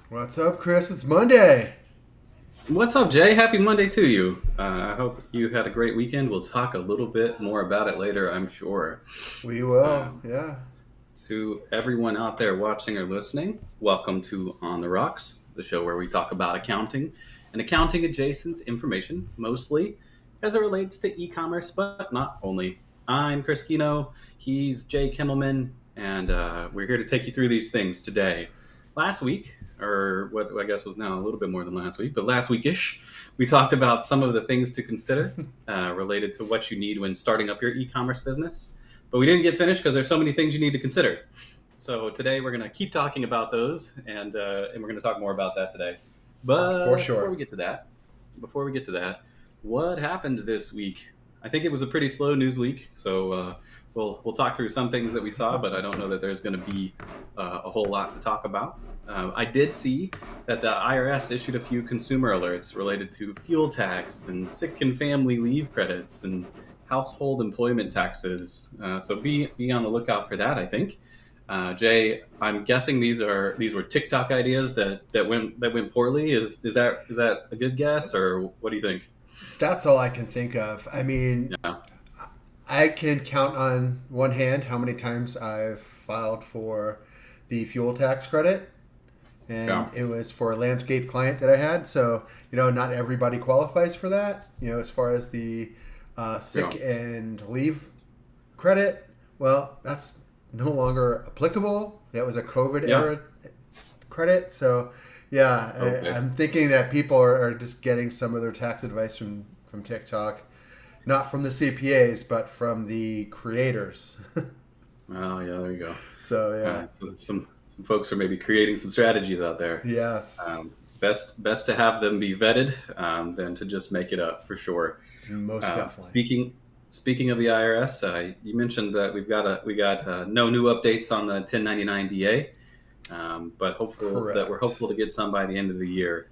What's up, Chris? It's Monday. What's up, Jay? Happy Monday to you. I hope you had a great weekend. We'll talk a little bit more about it later, I'm sure. We will, Um, yeah. to everyone out there watching or listening, welcome to On the Rocks, the show where we talk about accounting and accounting adjacent information, mostly as it relates to e-commerce, but not only. I'm Chris Kino. He's Jay Kimmelman, and we're here to take you through these things today. Last week, or what I guess was now a little bit more than last week, but last weekish, we talked about some of the things to consider related to what you need when starting up your e-commerce business. But we didn't get finished because there's so many things you need to consider. So today we're going to keep talking about those, and we're going to talk more about that today. For But sure. before we get to that, what happened this week? I think it was a pretty slow news week. So we'll talk through some things that we saw, but I don't know that there's going to be a whole lot to talk about. I did see that the IRS issued a few consumer alerts related to fuel tax and sick and family leave credits and household employment taxes. So be on the lookout for that. I think, Jay. I'm guessing these were TikTok ideas that went poorly. Is that a good guess, or what do you think? That's all I can think of. I mean, Yeah, I can count on one hand how many times I've filed for the fuel tax credit, and yeah, it was for a landscape client that I had. So, not everybody qualifies for that, as far as the yeah. sick and leave credit. Well, that's no longer applicable. That was a COVID Yeah. era credit. So, yeah, Okay. I'm thinking that people are just getting some of their tax advice from TikTok, not from the CPAs, but from the creators. Oh, yeah. There you go. So, yeah, So some folks are maybe creating some strategies out there. yes, Best to have them be vetted than to just make it up for sure. most Uh, definitely. speaking speaking of the IRS, you mentioned that we got no new updates on the 1099 DA, but we're Correct. hopeful to get some by the end of the year.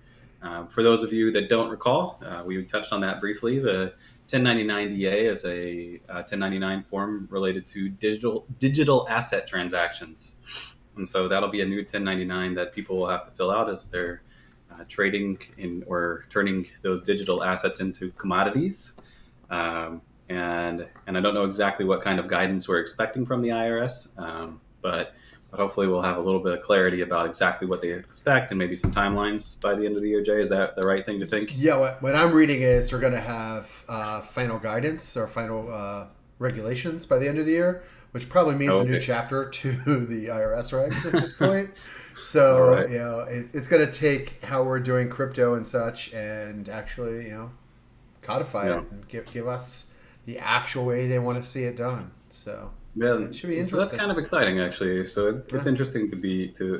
For those of you that don't recall, we touched on that briefly. The 1099 DA is a 1099 form related to digital asset transactions, and so that'll be a new 1099 that people will have to fill out as they're trading in or turning those digital assets into commodities. And I don't know exactly what kind of guidance we're expecting from the IRS, but hopefully we'll have a little bit of clarity about exactly what they expect and maybe some timelines by the end of the year. Jay, is that the right thing to think? Yeah, what I'm reading is they're going to have final guidance or final regulations by the end of the year, which probably means Oh, a new okay. chapter to the IRS regs at this point. All So, right. it's going to take how we're doing crypto and such and actually, codify Yeah. it and give us the actual way they want to see it done. So, Yeah, it should be so that's interesting. kind of exciting, actually. So it's Yeah. interesting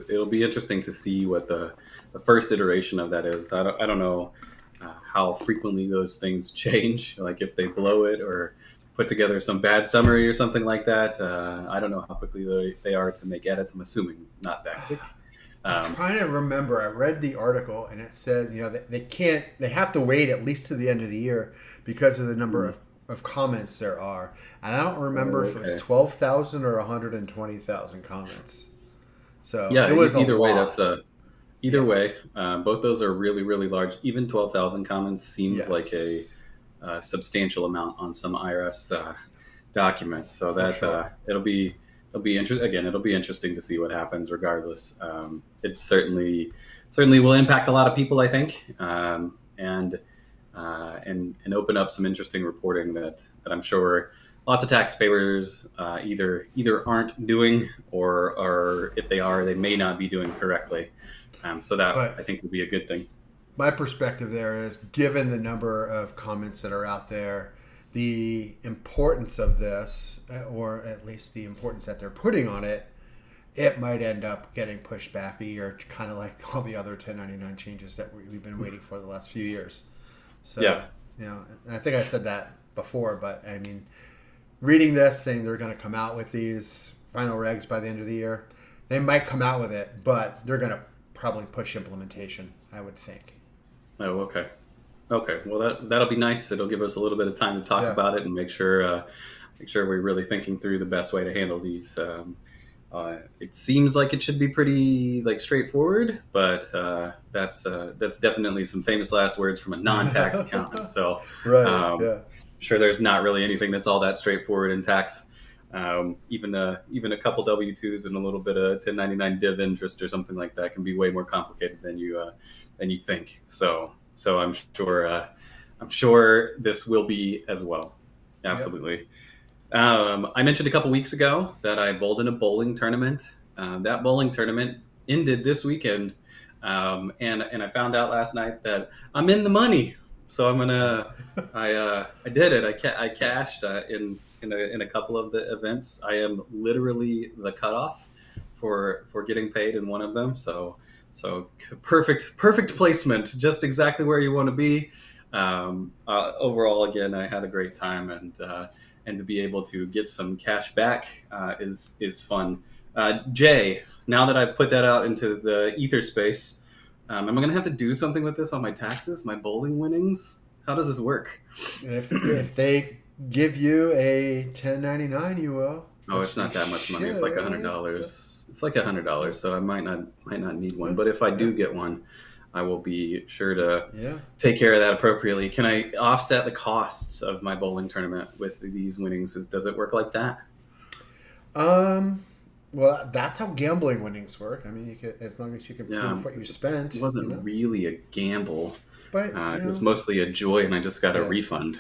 it'll be interesting to see what the first iteration of that is. I don't know how frequently those things change, like if they blow it or put together some bad summary or something like that. I don't know how quickly they are to make edits. I'm assuming not that quick. I'm Um, trying to remember. I read the article and it said, they can't, they have to wait at least to the end of the year because of the number of comments there are. And I don't remember if it was okay. 12,000 or 120,000 comments. So Yeah. it was a Either way, lot. either Yeah. way. Both those are really really large. Even 12,000 comments seems like Yes. a substantial amount on some IRS documents. So For that sure. it'll be interesting to see what happens. Regardless, it certainly will impact a lot of people, I think, and open up some interesting reporting that I'm sure lots of taxpayers either aren't doing or if they are, they may not be doing correctly. So that But I think will be a good thing. my perspective there is given the number of comments that are out there, the importance of this, or at least the importance that they're putting on it, it might end up getting pushed back a year, kind of like all the other 1099 changes that we've been waiting for the last few years. So, Yeah. and I think I said that before, but I mean, reading this saying they're going to come out with these final regs by the end of the year, they might come out with it, but they're going to probably push implementation, I would think. Oh, okay. Okay, well that'll be nice. It'll give us a little bit of time to talk Yeah. about it and make sure we're really thinking through the best way to handle It seems like it should be pretty like straightforward, but that's definitely some famous last words from a non-tax accountant. So Right. um, Yeah. sure, there's not really anything that's all that straightforward in tax. Even a couple W-2s and a little bit of 1099 div interest or something like that can be way more complicated than you think. So I'm sure this will be as well. Yep. Absolutely. I mentioned a couple weeks ago that I bowled in a bowling tournament. That bowling tournament ended this weekend, and I found out last night that I'm in the money. So I did it. I cashed in a couple of the events. I am literally the cutoff for getting paid in one of them. So perfect placement, just exactly where you want to be. Overall, again, I had a great time, and to be able to get some cash back is fun. Jay, now that I've put that out into the ether space, am I going to have to do something with this on my taxes, my bowling winnings? How does this work? If they give you a 1099, you will, Oh, which it's they not that much money. It's like should. $100. It's like $100. So I might not need one. Yeah. But if I Yeah. do get one, I will be sure to Yeah. take care of that appropriately. Can I offset the costs of my bowling tournament with these winnings? Does it work like that? Um. Well, that's how gambling winnings work. I mean, you can, as long as you can Yeah, prove what you it spent, you wasn't know. really a gamble. But It was mostly a joy, and I just got a yeah, refund.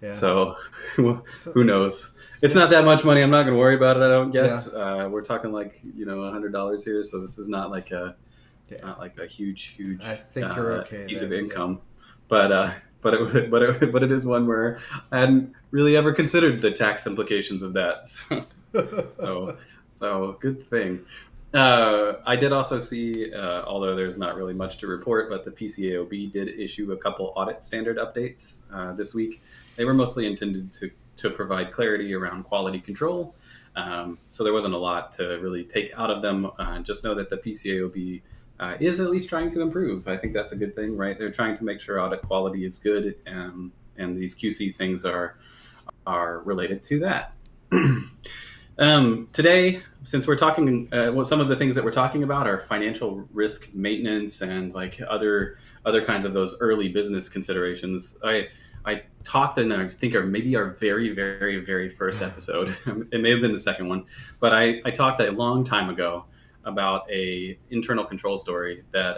yeah. So So who knows? It's yeah, not that much money. I'm not going to worry about it. I don't yeah, guess. We're talking like $100 here, so this is yeah. not like a huge I think you're okay piece of there. Yeah. income, but it is one where I hadn't really ever considered the tax implications of that. So so good thing. I did also see, although there's not really much to report, but the PCAOB did issue a couple audit standard updates this week. They were mostly intended to provide clarity around quality control. So there wasn't a lot to really take out of them. Just know that the PCAOB is at least trying to improve. I think that's a good thing, right? They're trying to make sure audit quality is good, and these QC things are related to that. Today, since we're talking, some of the things that we're talking about are financial risk maintenance and like other kinds of those early business considerations. I talked in, I think, maybe our very first episode. It may have been the second one, but I talked a long time ago about a internal control story that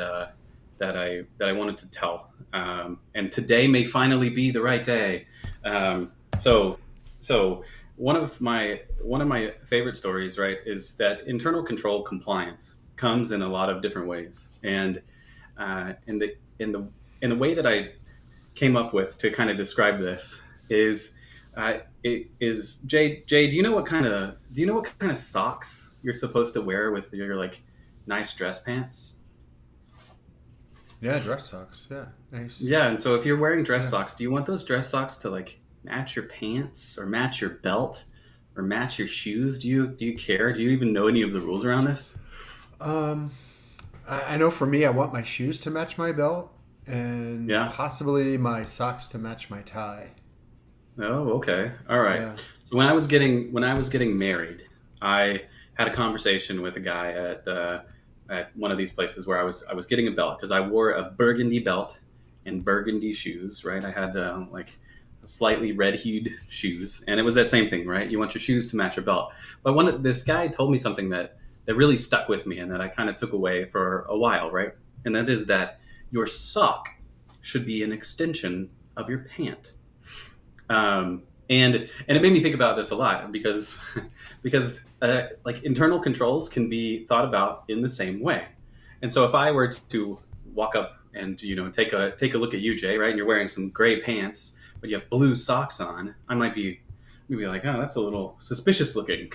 I wanted to tell, and today may finally be the right day. Um, so so one of my favorite stories, right, is that internal control compliance comes in a lot of different ways, and in the way that I came up with to kind of describe this is it is Jay. Do you know what kind of socks you're supposed to wear with your like nice dress pants? Yeah, dress socks. Yeah, nice. Yeah, and so if you're wearing dress Yeah. socks, do you want those dress socks to like match your pants or match your belt or match your shoes? Do you care? Do you even know any of the rules around this? Um, I know for me, I want my shoes to match my belt, and Yeah. possibly my socks to match my tie. Oh, okay. All right. Yeah. So when I was getting married, I had a conversation with a guy at one of these places where I was getting a belt because I wore a burgundy belt and burgundy shoes. Right. I had like slightly red hued shoes, and it was that same thing. Right. You want your shoes to match your belt. But this guy told me something that really stuck with me and that I kind of took away for a while. Right. And that is that your sock should be an extension of your pant. And it made me think about this a lot because like internal controls can be thought about in the same way. And so if I were to walk up and take a look at you, Jay, right, and you're wearing some gray pants but you have blue socks on, I might be maybe like, oh, that's a little suspicious looking,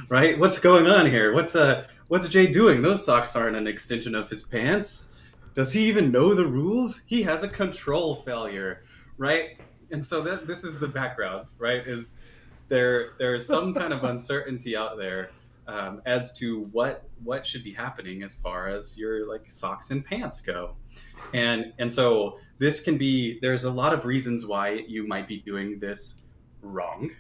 right? What's going on here? What's Jay doing? Those socks aren't an extension of his pants. Does he even know the rules? He has a control failure, right? And so this is the background, right? Is there is some kind of uncertainty out there as to what should be happening as far as your like socks and pants go, and so this can be there's a lot of reasons why you might be doing this wrong,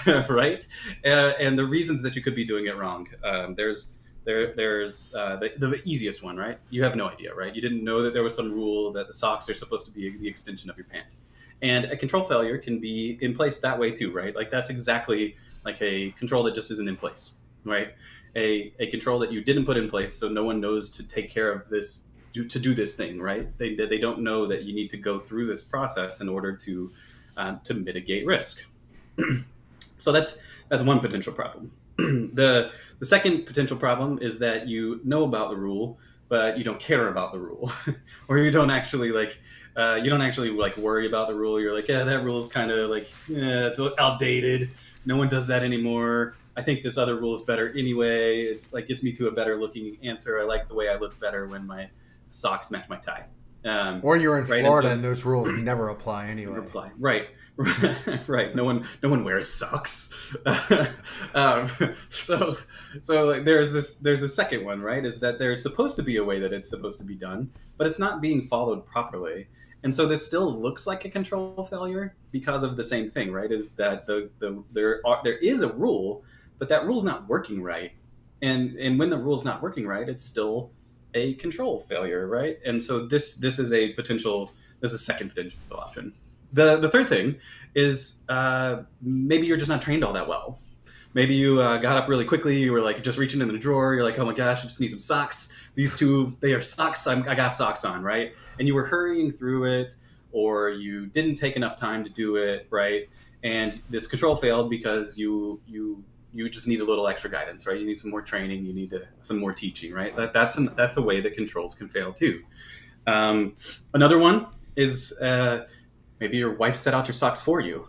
right? And the reasons that you could be doing it wrong. There's the easiest one, right? You have no idea, right? You didn't know that there was some rule that the socks are supposed to be the extension of your pant. And a control failure can be in place that way too, right? Like that's exactly like a control that just isn't in place, right? A control that you didn't put in place, so no one knows to take care of this, to do this thing, right? They don't know that you need to go through this process in order to mitigate risk. So that's one potential problem. The second potential problem is that you know about the rule, but you don't care about the rule, or you don't actually like worry about the rule. You're like, yeah, that rule is kind of like, yeah, it's outdated. No one does that anymore. I think this other rule is better anyway. It like gets me to a better looking answer. I like the way I look better when my socks match my tie. Or you're in Right, Florida and those rules never apply anyway. Reply. Right. Right. No one wears socks. So like, there's the second one, right? Is that there's supposed to be a way that it's supposed to be done, but it's not being followed properly. And so this still looks like a control failure because of the same thing, right? Is that there is a rule, but that rule's not working right. And when the rule's not working right, it's still a control failure, right? And so this is a second potential option. The third thing is maybe you're just not trained all that well. Maybe you got up really quickly. You were like just reaching in the drawer. You're like, oh my gosh, I just need some socks. These two, they are socks. I got socks on, right? And you were hurrying through it, or you didn't take enough time to do it, right? And this control failed because you just need a little extra guidance, right? You need some more training. You need some more teaching, right? That's a way that controls can fail too. Another one is maybe your wife set out your socks for you,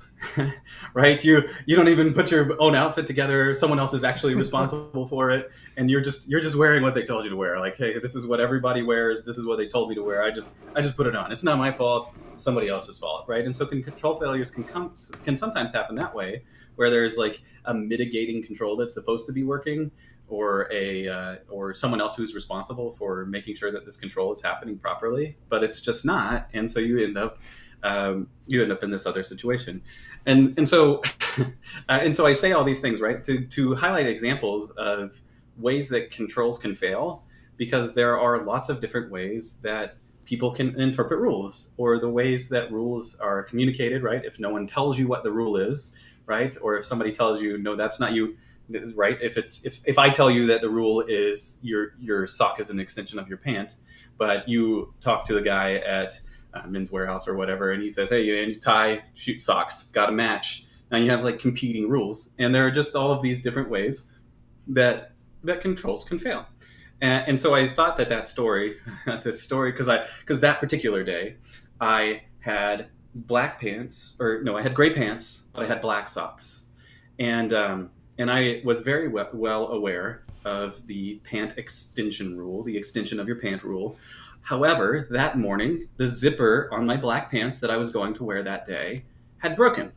right? You don't even put your own outfit together. Someone else is actually responsible for it, and you're just wearing what they told you to wear. Like, hey, this is what everybody wears. This is what they told me to wear. I just put it on. It's not my fault. It's somebody else's fault, right? And so control failures can sometimes happen that way, where there's like a mitigating control that's supposed to be working, or someone else who's responsible for making sure that this control is happening properly, but it's just not, and so you end up in this other situation, and so I say all these things, right, to highlight examples of ways that controls can fail, because there are lots of different ways that people can interpret rules, or the ways that rules are communicated, right? If no one tells you what the rule is, right, or if somebody tells you, no, that's not you, right? If I tell you that the rule is your sock is an extension of your pant, but you talk to the guy at Men's Warehouse or whatever, and he says, hey, you tie, shoot socks, got to match. Now you have like competing rules, and there are just all of these different ways that controls can fail. And so I thought that story, because that particular day, I had black pants, I had gray pants, but I had black socks, and I was very well aware of the pant extension rule, the extension of your pant rule. However, that morning, the zipper on my black pants that I was going to wear that day had broken.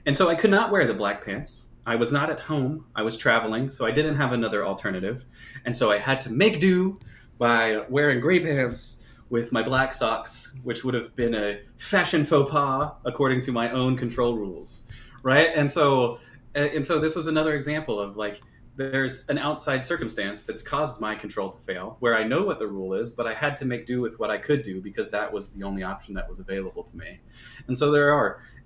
And so I could not wear the black pants. I was not at home. I was traveling, so I didn't have another alternative. And so I had to make do by wearing gray pants with my black socks, which would have been a fashion faux pas according to my own control rules, right? And so this was another example of like, there's an outside circumstance that's caused my control to fail, where I know what the rule is, but I had to make do with what I could do because that was the only option that was available to me. And so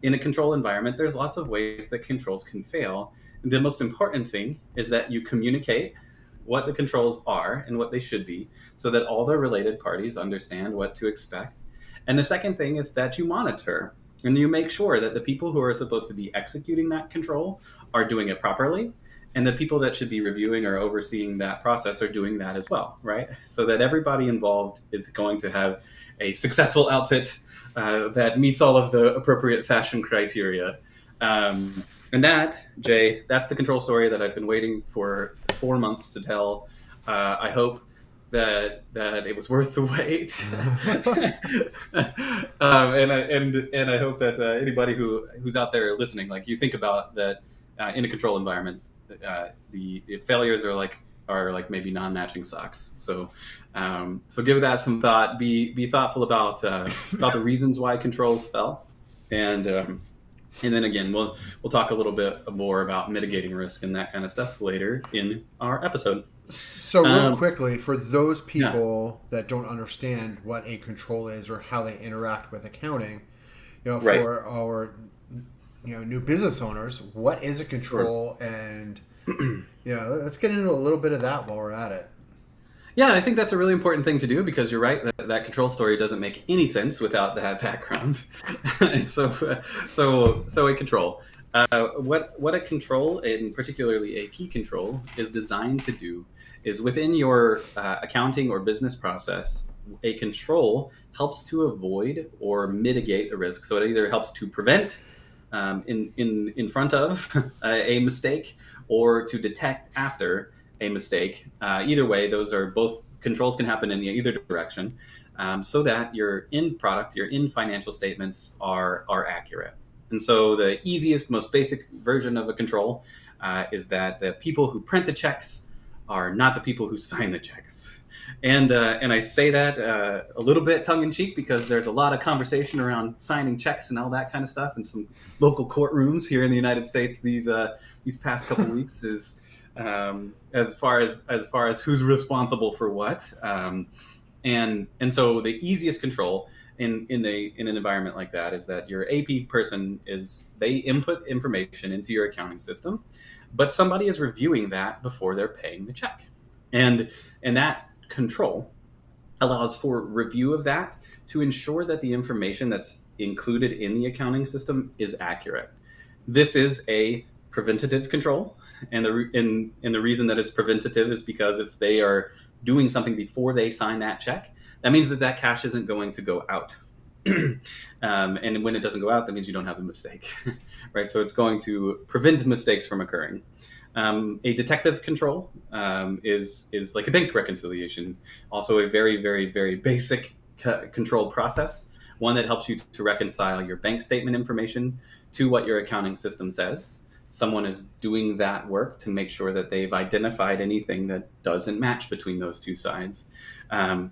in a control environment, there's lots of ways that controls can fail. And the most important thing is that you communicate what the controls are and what they should be, so that all the related parties understand what to expect. And the second thing is that you monitor and you make sure that the people who are supposed to be executing that control are doing it properly, and the people that should be reviewing or overseeing that process are doing that as well, right? So that everybody involved is going to have a successful outfit that meets all of the appropriate fashion criteria. And that, Jay, that's the control story that I've been waiting for 4 months to tell. I hope that it was worth the wait. And I hope that anybody who's out there listening, like you think about that in a control environment, the failures are like maybe non-matching socks. So give that some thought. Be thoughtful about the reasons why controls fell, and And then again, we'll talk a little bit more about mitigating risk and that kind of stuff later in our episode. So, real Um, quickly, for those yeah, people that don't understand what a control is or how they interact with accounting, right. for our new business owners, what is a Sure. control? And let's get into a little bit of that while we're at it. Yeah, I think that's a really important thing to do because you're right that control story doesn't make any sense without that background. And so a control. What a control, and particularly a key control, is designed to do is within your accounting or business process, a control helps to avoid or mitigate the risk. So it either helps to prevent in front of a mistake or to detect after a mistake. Either way, those are both controls can happen in either direction, so that your end product, your end financial statements are accurate. And so the easiest, most basic version of a control is that the people who print the checks are not the people who sign the checks. And I say that a little bit tongue in cheek because there's a lot of conversation around signing checks and all that kind of stuff in some local courtrooms here in the United States these past couple weeks is as far as who's responsible for what, and so the easiest control in an environment like that is that your AP person they input information into your accounting system, but somebody is reviewing that before they're paying the check, and that control allows for review of that to ensure that the information that's included in the accounting system is accurate. This is a preventative control, and the reason that it's preventative is because if they are doing something before they sign that check, that means that cash isn't going to go out. And when it doesn't go out, that means you don't have a mistake, right? So it's going to prevent mistakes from occurring. A detective control is like a bank reconciliation, also a very, very, very basic control process, one that helps you to reconcile your bank statement information to what your accounting system says. Someone is doing that work to make sure that they've identified anything that doesn't match between those two sides. An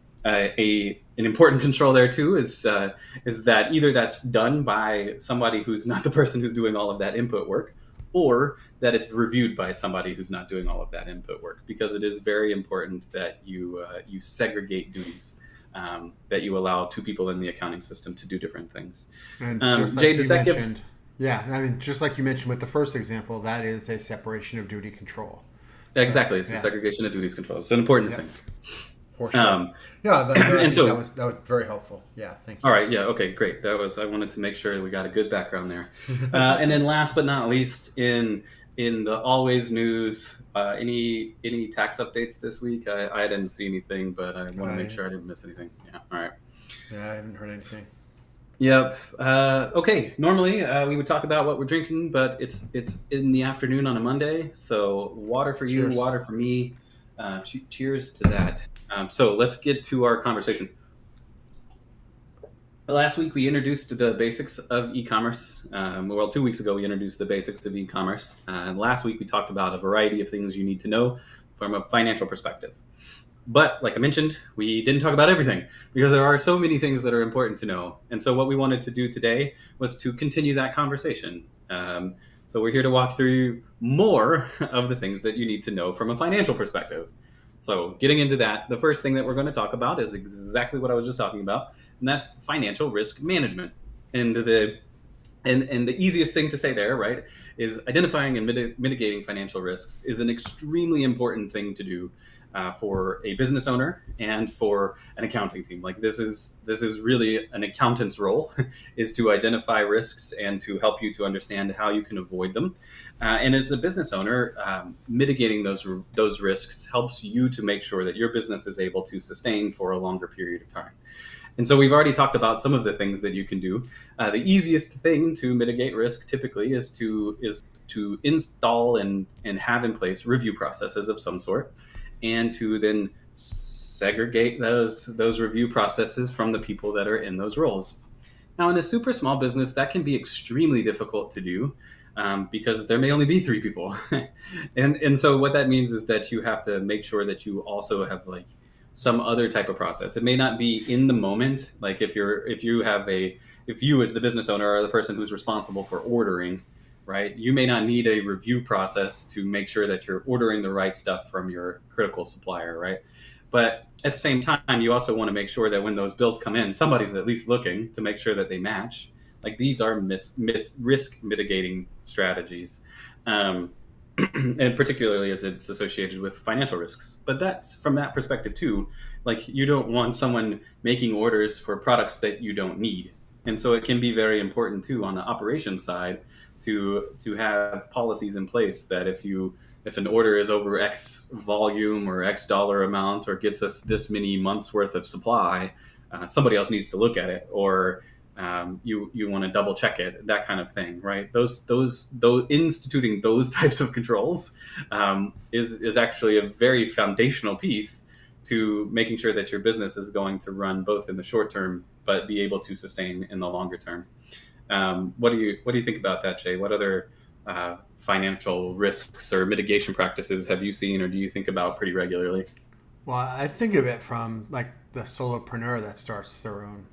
important control there too is that either that's done by somebody who's not the person who's doing all of that input work, or that it's reviewed by somebody who's not doing all of that input work, because it is very important that you segregate duties, that you allow two people in the accounting system to do different things. And just Jay, like does you that give? mentioned, yeah, I mean, just like you mentioned with the first example, that is a separation of duty control. So, Exactly, it's a yeah, segregation of duties control. It's an important yep, thing. for sure. Um, Yeah, I and think so, that was very helpful. Yeah, thank all you. right, yeah, okay, great. I wanted to make sure we got a good background there. And then last but not least, in the always news, any tax updates this week? I didn't see anything, but I want to make I, sure I didn't miss anything. Yeah, all right. yeah, I haven't heard anything. Yep. Okay. Normally, we would talk about what we're drinking, but it's in the afternoon on a Monday. So water for you, Cheers. water for me. Cheers to that. So let's get to our conversation. Last week we introduced the basics of e-commerce. Well, 2 weeks ago we introduced the basics of e-commerce. Last week we talked about a variety of things you need to know from a financial perspective. But like I mentioned, we didn't talk about everything because there are so many things that are important to know. And so what we wanted to do today was to continue that conversation. So we're here to walk through more of the things that you need to know from a financial perspective. So getting into that, the first thing that we're going to talk about is exactly what I was just talking about, and that's financial risk management. And the easiest thing to say there, right, is identifying and mitigating financial risks is an extremely important thing to do for a business owner and for an accounting team. Like this is really an accountant's role, is to identify risks and to help you to understand how you can avoid them. And as a business owner, mitigating those risks helps you to make sure that your business is able to sustain for a longer period of time. And so we've already talked about some of the things that you can do. The easiest thing to mitigate risk typically is to install and have in place review processes of some sort, and to then segregate those review processes from the people that are in those roles. Now, in a super small business, that can be extremely difficult to do, because there may only be 3 people, and so what that means is that you have to make sure that you also have like some other type of process. It may not be in the moment. Like if you as the business owner are the person who's responsible for ordering, right? You may not need a review process to make sure that you're ordering the right stuff from your critical supplier, right? But at the same time, you also want to make sure that when those bills come in, somebody's at least looking to make sure that they match. Like these are risk mitigating strategies. And particularly as it's associated with financial risks. But that's from that perspective too. Like you don't want someone making orders for products that you don't need, and so it can be very important too on the operations side to have policies in place that if an order is over X volume or X dollar amount or gets us this many months worth of supply, somebody else needs to look at it, or you want to double check it, that kind of thing, right? Those instituting those types of controls is actually a very foundational piece to making sure that your business is going to run both in the short term, but be able to sustain in the longer term. What do you think about that, Jay? What other financial risks or mitigation practices have you seen, or do you think about pretty regularly? Well, I think of it from like the solopreneur that starts their own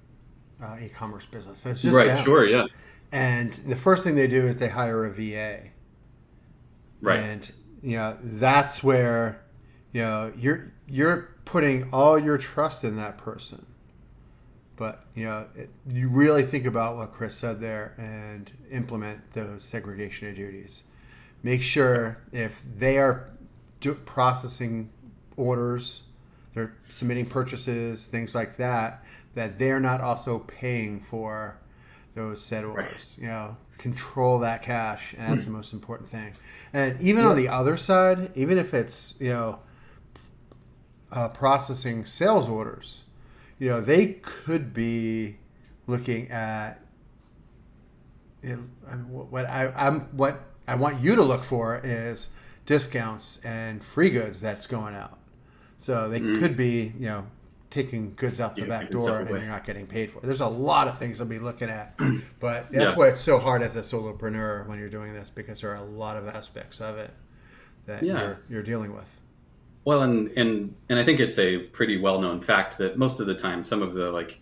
e-commerce business. It's just Right. them. Sure. Yeah. And the first thing they do is they hire a VA. Right. And that's where you're putting all your trust in that person. But you really think about what Chris said there and implement those segregation of duties. Make sure if they are processing orders, they're submitting purchases, things like that, that they're not also paying for those said orders. Right. Control that cash, and that's the most important thing. And even on the other side, even if it's processing sales orders, they could be looking at what I want you to look for is discounts and free goods that's going out. So they could be taking goods out the back door and you're not getting paid for it. There's a lot of things I'll be looking at, but that's why it's so hard as a solopreneur when you're doing this, because there are a lot of aspects of it that you're dealing with. Well, and I think it's a pretty well-known fact that most of the time, some of the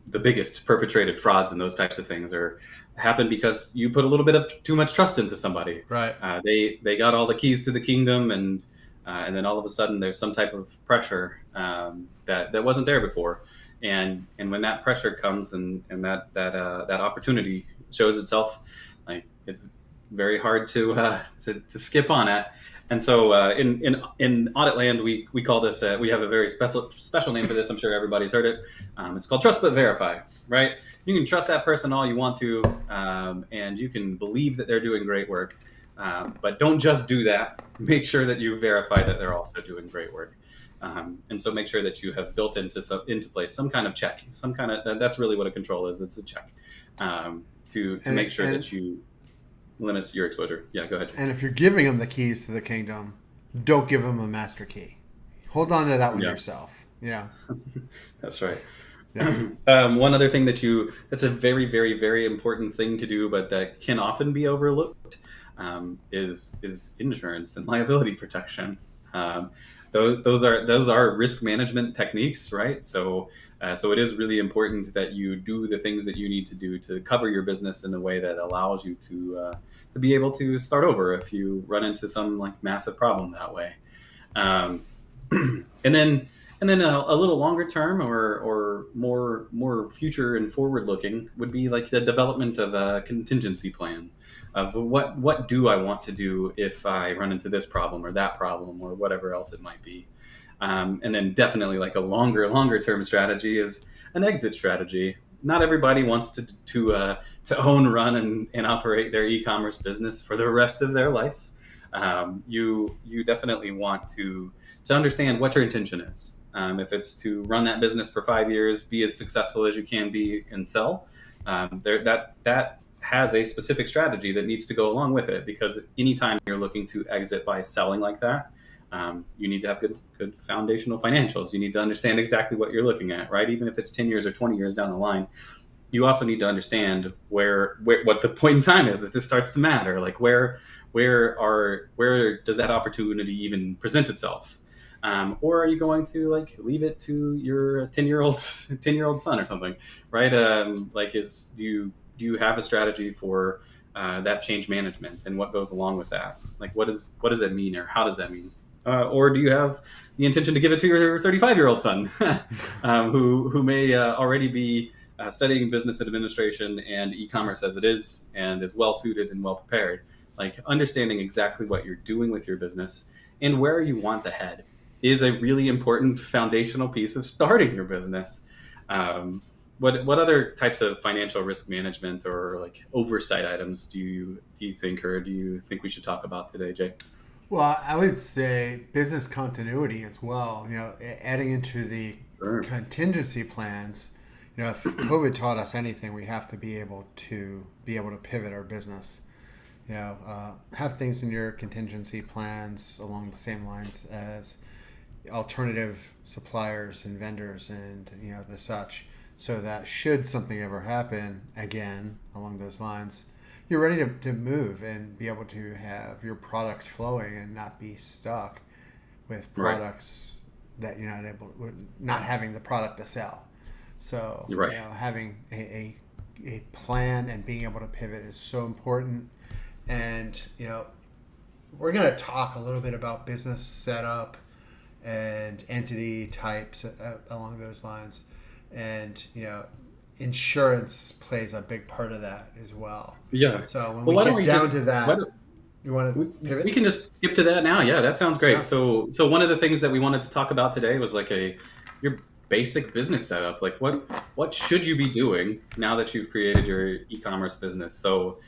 the biggest perpetrated frauds and those types of things happen because you put a little bit of too much trust into somebody. Right. They got all the keys to the kingdom, and then all of a sudden there's some type of pressure that wasn't there before, and when that pressure comes and that opportunity shows itself, like it's very hard to skip on it. And so in audit land, we call this, we have a very special name for this. I'm sure everybody's heard it. It's called trust but verify, right? You can trust that person all you want to, and you can believe that they're doing great work. But don't just do that. Make sure that you verify that they're also doing great work. And so make sure that you have built into place some kind of check, that's really what a control is. It's a check to make sure that you limits your exposure. Yeah, go ahead. And if you're giving them the keys to the kingdom, don't give them a master key. Hold on to that one yourself. Yeah. That's right. Yeah. One other thing that's a very, very, very important thing to do, but that can often be overlooked, is insurance and liability protection. Those are risk management techniques, right? So it is really important that you do the things that you need to do to cover your business in a way that allows you to be able to start over if you run into some massive problem that way. And then a little longer term or more future and forward looking would be like the development of a contingency plan of what do I want to do if I run into this problem or that problem or whatever else it might be. And then definitely like a longer term strategy is an exit strategy. Not everybody wants to own, run, and operate their e-commerce business for the rest of their life. You definitely want to understand what your intention is. If it's to run that business for 5 years, be as successful as you can be, and sell, that has a specific strategy that needs to go along with it. Because anytime you're looking to exit by selling like that, you need to have good foundational financials. You need to understand exactly what you're looking at, right? Even if it's 10 years or 20 years down the line, you also need to understand where what the point in time is that this starts to matter. Like where does that opportunity even present itself? or are you going to like leave it to your 10-year old son or something, right? Like, do you have a strategy for that change management and what goes along with that? Like, what does that mean, or how does that mean? Or do you have the intention to give it to your 35-year-old son, who may already be studying business administration and e-commerce as it is, and is well suited and well prepared? Like, understanding exactly what you're doing with your business and where you want to head is a really important foundational piece of starting your business. What other types of financial risk management or like oversight items do you think, or do you think we should talk about today, Jay? Well, I would say business continuity as well. Adding into the Sure. contingency plans. If COVID taught us anything, we have to be able to pivot our business. Have things in your contingency plans along the same lines as alternative suppliers and vendors and the such, so that should something ever happen again along those lines, you're ready to move and be able to have your products flowing and not be stuck with Right. products that you're not having the product to sell. So You're right. having a plan and being able to pivot is so important. And we're going to talk a little bit about business setup and entity types along those lines. And insurance plays a big part of that as well. Yeah. So when Well, why don't we we get down just to why that, don't, you want to we pivot? can just skip to that now. Yeah, that sounds Yeah. great. So one of the things that we wanted to talk about today was like your basic business setup. Like, what should you be doing now that you've created your e-commerce business? So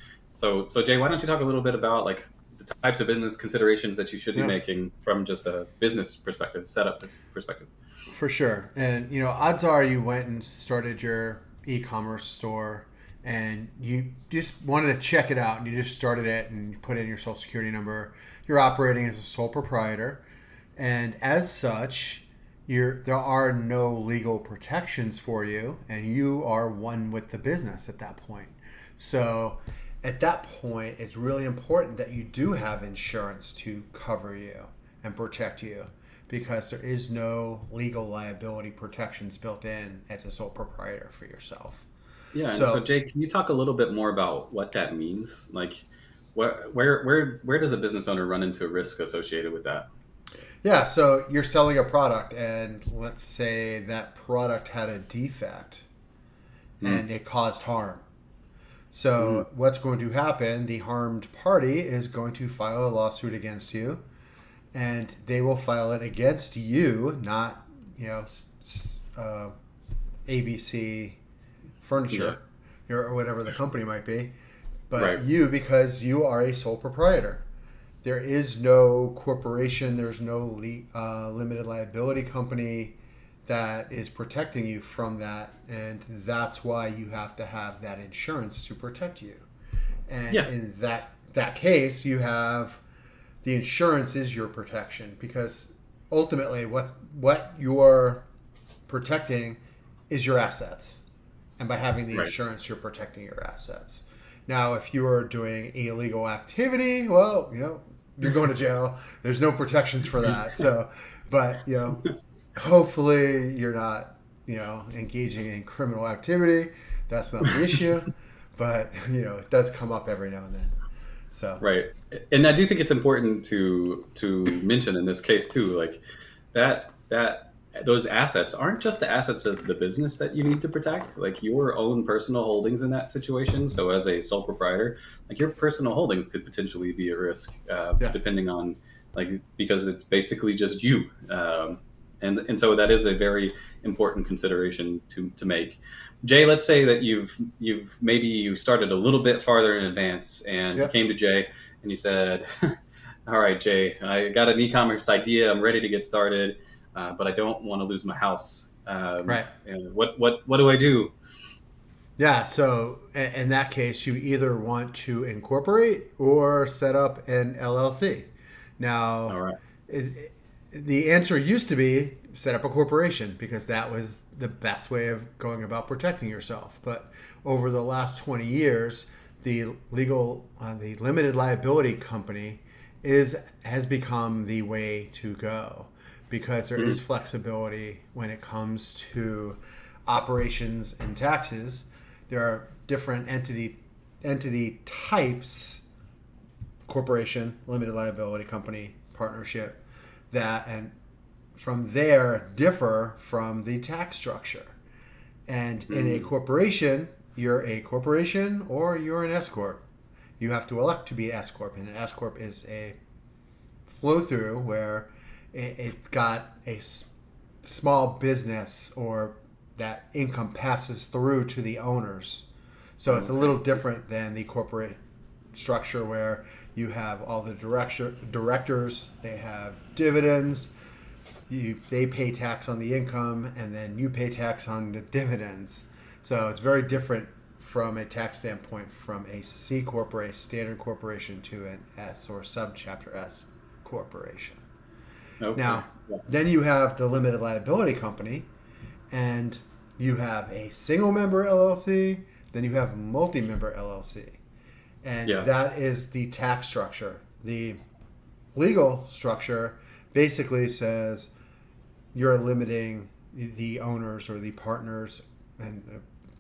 Jay, why don't you talk a little bit about like the types of business considerations that you should be Yeah. making from just a business perspective, setup perspective? For sure. And odds are you went and started your e-commerce store and you just wanted to check it out and you just started it and you put in your social security number. You're operating as a sole proprietor, and as such, there are no legal protections for you, and you are one with the business at that point. So at that point, it's really important that you do have insurance to cover you and protect you, because there is no legal liability protections built in as a sole proprietor for yourself. Yeah, and so So, Jay, can you talk a little bit more about what that means? Like, where does a business owner run into a risk associated with that? yeah, so you're selling a product, and let's say that product had a defect Mm, and it caused harm. mm, So, what's going to happen? The harmed party is going to file a lawsuit against you, and they will file it against you, not ABC yeah, Furniture, or whatever the company might be, right, but you, because you are a sole proprietor. There is no corporation, there's no limited liability company that is protecting you from that, and that's why you have to have that insurance to protect you. And yeah, in that case, you have the insurance is your protection, because ultimately what you're protecting is your assets, and by having the right, insurance, you're protecting your assets. Now, if you are doing illegal activity, well, you're going to jail. There's no protections for that. So, but hopefully you're not engaging in criminal activity. That's not the issue, but it does come up every now and then. So, right. And I do think it's important to mention in this case too, like that those assets aren't just the assets of the business that you need to protect, like your own personal holdings in that situation. So as a sole proprietor, like your personal holdings could potentially be at risk, yeah, depending on like, because it's basically just you. And so that is a very important consideration to make. Jay, let's say that you started a little bit farther in advance and you yeah, came to Jay and you said, all right, Jay, I got an e-commerce idea. I'm ready to get started, but I don't want to lose my house. right. And what do I do? Yeah, so in that case, you either want to incorporate or set up an LLC. All Now, right. the answer used to be set up a corporation, because that was the best way of going about protecting yourself. But over the last 20 years, the limited liability company has become the way to go, because there is flexibility when it comes to operations and taxes. There are different entity types: corporation, limited liability company, partnership, that and from there differ from the tax structure. And in a corporation, you're a corporation or you're an S corp. You have to elect to be S corp, and an S corp is a flow through where it's got a small business, or that income passes through to the owners. So it's a little different than the corporate structure where you have all the directors, they have dividends, they pay tax on the income, and then you pay tax on the dividends. So it's very different from a tax standpoint from a C corp or a standard corporation to an S or subchapter S corporation. Okay. Now, then you have the limited liability company, and you have a single member LLC, then you have multi-member LLC. And that is the tax structure. The legal structure basically says you're limiting the owners or the partners, and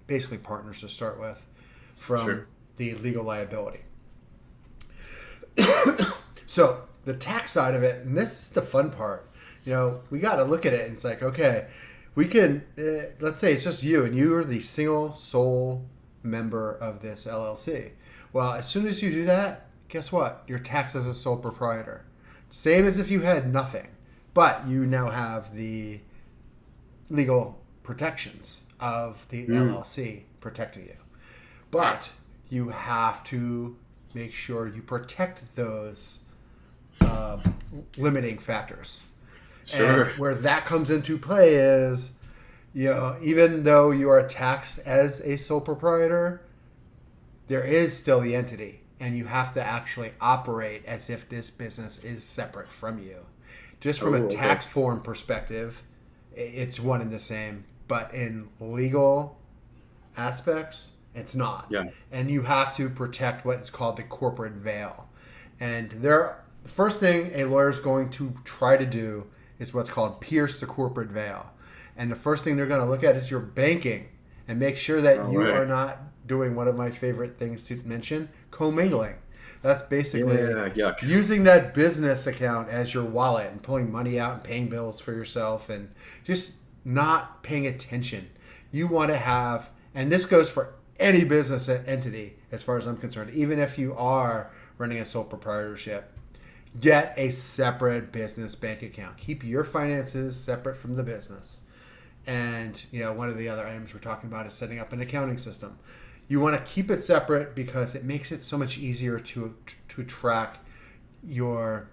basically partners to start with, from the legal liability. So the tax side of it, and this is the fun part, we got to look at it and it's like, okay, we can, let's say it's just you and you are the single sole member of this LLC. Well, as soon as you do that, guess what? You're taxed as a sole proprietor. Same as if you had nothing, but you now have the legal protections of the LLC protecting you. But you have to make sure you protect those limiting factors. Sure. And where that comes into play is, even though you are taxed as a sole proprietor, there is still the entity, and you have to actually operate as if this business is separate from you. Just from a tax form perspective, it's one and the same, but in legal aspects, it's not. Yeah. And you have to protect what is called the corporate veil. And the first thing a lawyer is going to try to do is what's called pierce the corporate veil. And the first thing they're going to look at is your banking and make sure that are not doing one of my favorite things to mention, commingling. That's basically using that business account as your wallet and pulling money out and paying bills for yourself and just not paying attention. You want to have, and this goes for any business entity as far as I'm concerned, even if you are running a sole proprietorship, get a separate business bank account. Keep your finances separate from the business. And, one of the other items we're talking about is setting up an accounting system. You want to keep it separate because it makes it so much easier to track your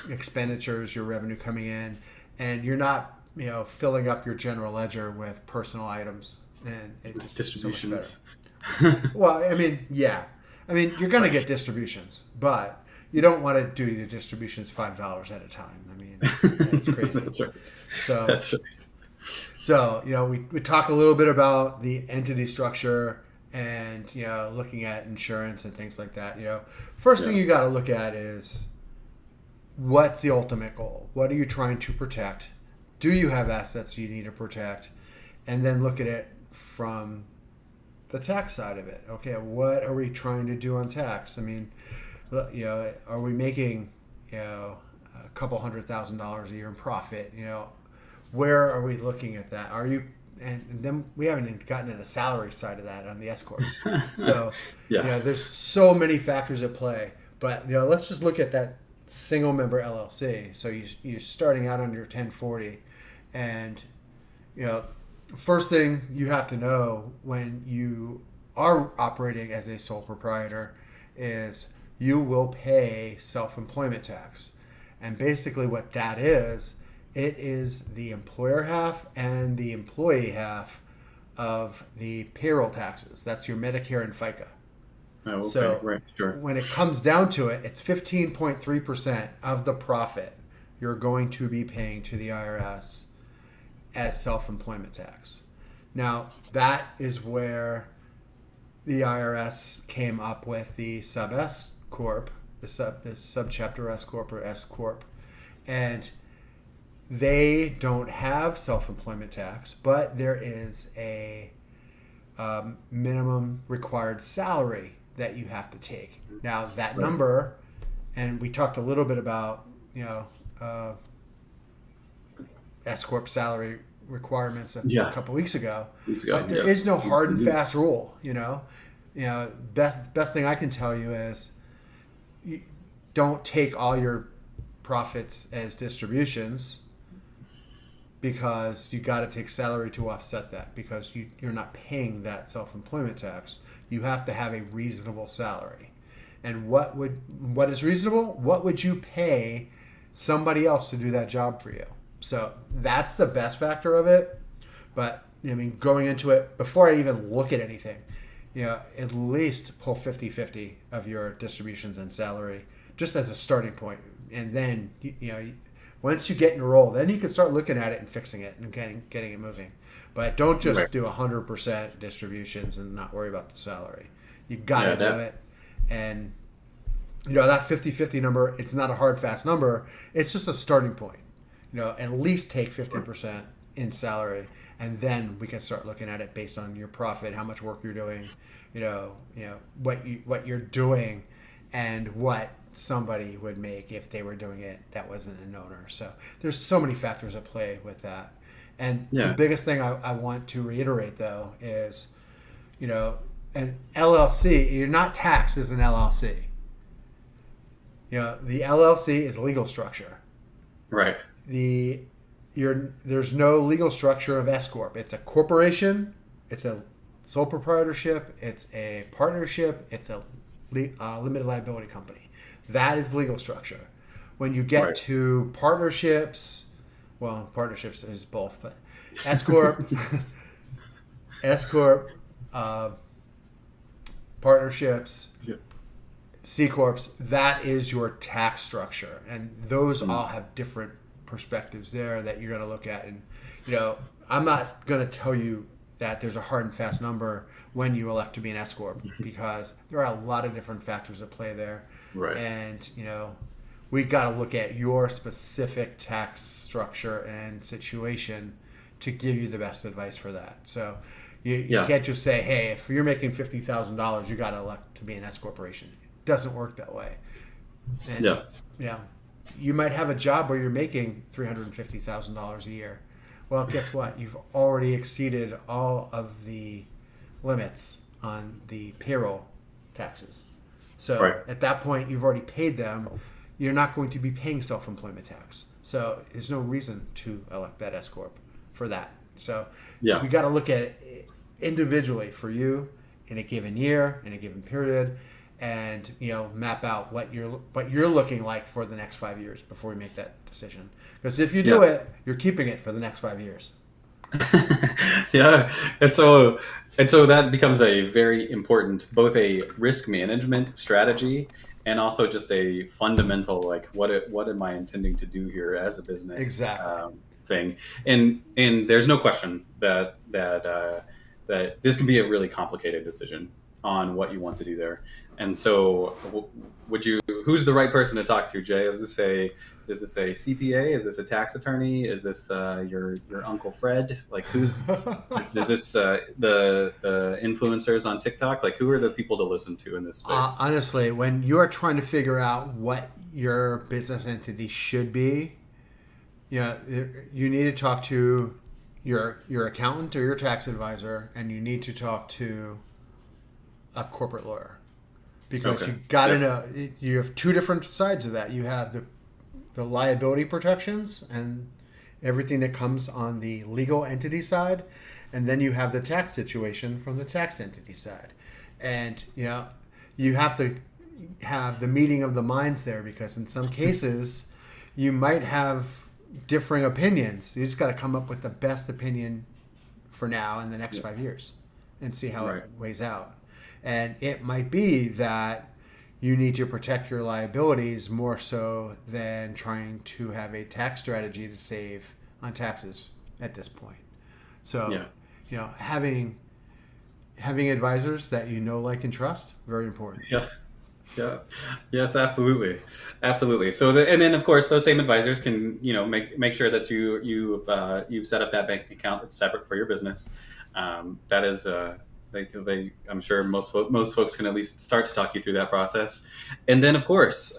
expenditures, your revenue coming in, and you're not filling up your general ledger with personal items and it just distributions. So well, you're going to get distributions, but you don't want to do the distributions $5 at a time. It's crazy. That's right. That's right. So we talk a little bit about the entity structure. And looking at insurance and things like that. First thing you got to look at is what's the ultimate goal? What are you trying to protect? Do you have assets you need to protect? And then look at it from the tax side of it. Okay, what are we trying to do on tax? Are we making a couple $100,000 a year in profit? Where are we looking at that? Are you? And then we haven't even gotten to the salary side of that on the S corps. So, there's so many factors at play. But let's just look at that single member LLC. So you're starting out on your 1040, and first thing you have to know when you are operating as a sole proprietor is you will pay self-employment tax, and basically what that is. It is the employer half and the employee half of the payroll taxes. That's your Medicare and FICA. Oh, okay. So right, sure. When it comes down to it, it's 15.3% of the profit you're going to be paying to the IRS as self-employment tax. Now, that is where the IRS came up with the sub S corp, the subchapter S corp or S corp, and they don't have self-employment tax, but there is a minimum required salary that you have to take. Now that Right. number, and we talked a little bit about S corp salary requirements a Yeah. couple weeks ago, Weeks ago. but there Yeah. is no hard and Mhm. fast rule. Best thing I can tell you is you don't take all your profits as distributions, because you got to take salary to offset that, because you're not paying that self-employment tax. You have to have a reasonable salary. And what is reasonable? What would you pay somebody else to do that job for you? So that's the best factor of it. But I mean, going into it, before I even look at anything, at least pull 50-50 of your distributions and salary just as a starting point. And then, once you get in a roll, then you can start looking at it and fixing it and getting it moving. But don't just Right. do 100% distributions and not worry about the salary. You got to Yeah, do it. And, that 50-50 number, it's not a hard, fast number. It's just a starting point. At least take 50% in salary, and then we can start looking at it based on your profit, how much work you're doing, what you're doing, and what somebody would make if they were doing it that wasn't an owner. So there's so many factors at play with that. And the Yeah. biggest thing I want to reiterate, though, is, an LLC, you're not taxed as an LLC. The LLC is legal structure. Right. There's no legal structure of S corp. It's a corporation. It's a sole proprietorship. It's a partnership. It's a limited liability company. That is legal structure. When you get Right. to partnerships, well, partnerships is both, but S corp, S corp, partnerships, Yep. C corps, that is your tax structure, and those Mm. all have different perspectives there that you're going to look at. And I'm not going to tell you that there's a hard and fast number when you elect to be an S corp, because there are a lot of different factors at play there. Right. And we got to look at your specific tax structure and situation to give you the best advice for that. So you Yeah. can't just say, hey, if you're making $50,000, you got to elect to be an S corporation. It doesn't work that way. And, Yeah. you might have a job where you're making $350,000 a year. Well, guess what? You've already exceeded all of the limits on the payroll taxes. So Right. at that point, you've already paid them. You're not going to be paying self-employment tax. So there's no reason to elect that S corp for that. So Yeah. we got to look at it individually for you in a given year, in a given period, and map out what you're looking like for the next 5 years before we make that decision. Because if you do Yeah. it, you're keeping it for the next 5 years. Yeah, and so that becomes a very important, both a risk management strategy and also just a fundamental, like, what am I intending to do here as a business? Exactly. Thing. And there's no question that this can be a really complicated decision on what you want to do there. And so, who's the right person to talk to, Jay? Is this a CPA? Is this a tax attorney? Is this your Uncle Fred? Like, is this the influencers on TikTok? Like, who are the people to listen to in this space? Honestly, when you are trying to figure out what your business entity should be, you need to talk to your accountant or your tax advisor, and you need to talk to a corporate lawyer, because Okay. you got to Yep. know you have two different sides of that. You have the liability protections and everything that comes on the legal entity side, and then you have the tax situation from the tax entity side. And you have to have the meeting of the minds there, because in some cases you might have differing opinions. You just got to come up with the best opinion for now and the next 5 years, and see how Right. it weighs out. And it might be that you need to protect your liabilities more so than trying to have a tax strategy to save on taxes at this point. So, having advisors that like, and trust, very important. Yeah. Yeah. Yes, absolutely, absolutely. So, and then of course, those same advisors can make sure that you've set up that bank account that's separate for your business. That is, I'm sure most folks can at least start to talk you through that process. And then, of course,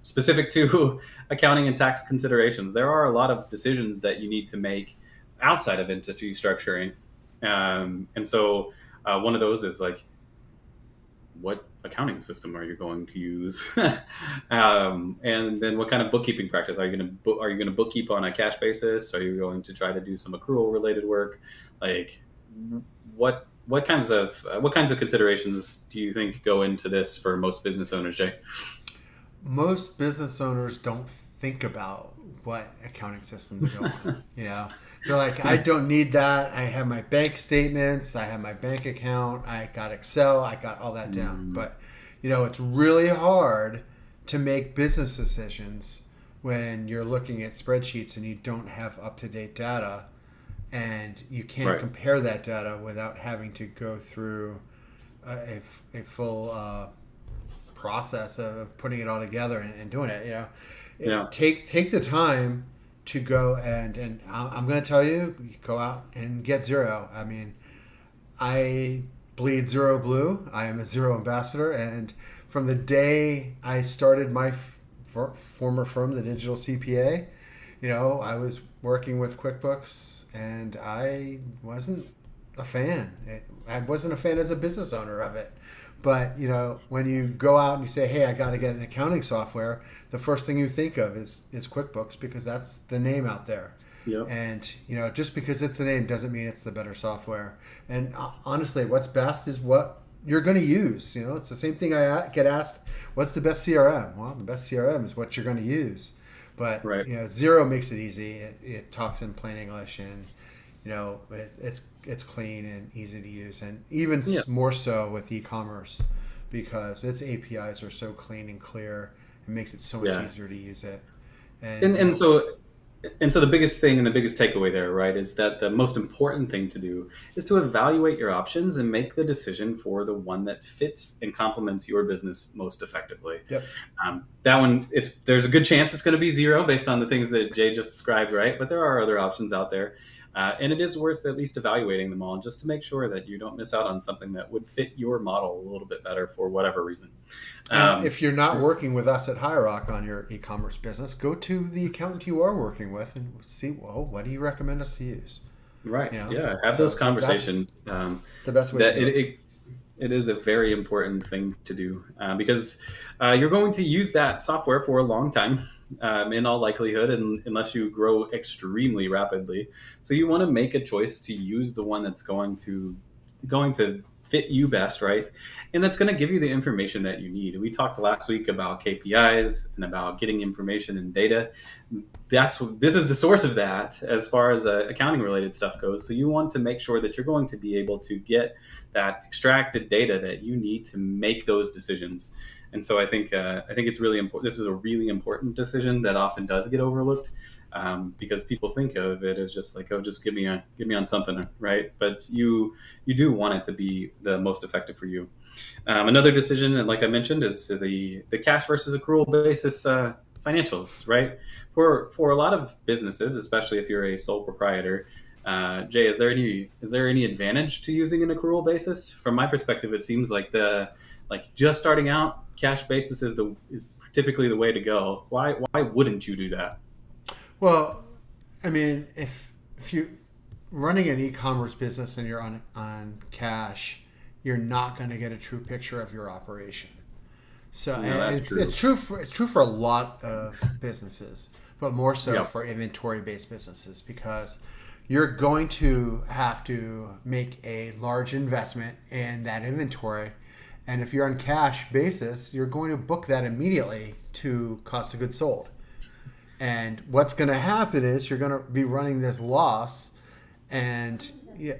specific to accounting and tax considerations, there are a lot of decisions that you need to make outside of entity structuring, and so one of those is like, what accounting system are you going to use? And then what kind of bookkeeping practice are you going to are you going to bookkeep on a cash basis? Are you going to try to do some accrual related work? Like, what kinds of considerations do you think go into this for most business owners, Jay? Most business owners don't think about what accounting system to go on. They're like, I don't need that. I have my bank statements, I have my bank account, I got Excel, I got all that down. But it's really hard to make business decisions when you're looking at spreadsheets and you don't have up-to-date data, and you can't Right. compare that data without having to go through a full process of putting it all together and doing it. Yeah. Take the time to go and I'm going to tell you, go out and get Xero. I mean, I bleed Xero blue. I am a Xero ambassador, and from the day I started my former firm, the Digital CPA, I was working with QuickBooks, and I wasn't a fan. I wasn't a fan as a business owner of it. But when you go out and you say, "Hey, I got to get an accounting software," the first thing you think of is QuickBooks, because that's the name out there. Yep. And just because it's the name doesn't mean it's the better software. And honestly, what's best is what you're going to use. It's the same thing I get asked, "What's the best CRM?" Well, the best CRM is what you're going to use. But Right. Xero makes it easy. It talks in plain English, and it's clean and easy to use, and even Yeah. more so with e-commerce, because its APIs are so clean and clear. It makes it so much Yeah. easier to use it. And And and so and so the biggest thing and the biggest takeaway there, right, is that the most important thing to do is to evaluate your options and make the decision for the one that fits and complements your business most effectively. yep, That one, there's a good chance it's going to be Xero based on the things that Jay just described, right? But there are other options out there, and it is worth at least evaluating them all just to make sure that you don't miss out on something that would fit your model a little bit better for whatever reason. and Um, if you're not working with us at HireRock on your e-commerce business, go to the accountant you are working with and see, well, what do you recommend us to use? right? You know, Yeah, have so those that's conversations. the best way to That do it. it is a very important thing to do, because you're going to use that software for a long time, in all likelihood, and unless you grow extremely rapidly. So you want to make a choice to use the one that's going to fit you best, right? And that's going to give you the information that you need. We talked last week about KPIs and about getting information and data. This is the source of that as far as accounting related stuff goes. So you want to make sure that you're going to be able to get that extracted data that you need to make those decisions. And so I think it's really important. This is a really important decision that often does get overlooked, because people think of it as just like, oh, just give me on something, right? But you do want it to be the most effective for you. Another decision, and like I mentioned, is the cash versus accrual basis financials, right? For a lot of businesses, especially if you're a sole proprietor, Jay, is there any advantage to using an accrual basis? From my perspective, it seems like just starting out, cash basis is typically the way to go. Why wouldn't you do that? Well, I mean, if you running an e-commerce business and you're on cash, you're not going to get a true picture of your operation. So No, and that's true. it's true for a lot of businesses, but more so Yep. for inventory-based businesses, because you're going to have to make a large investment in that inventory, and if you're on cash basis, you're going to book that immediately to cost of goods sold. And what's going to happen is you're going to be running this loss, and yeah,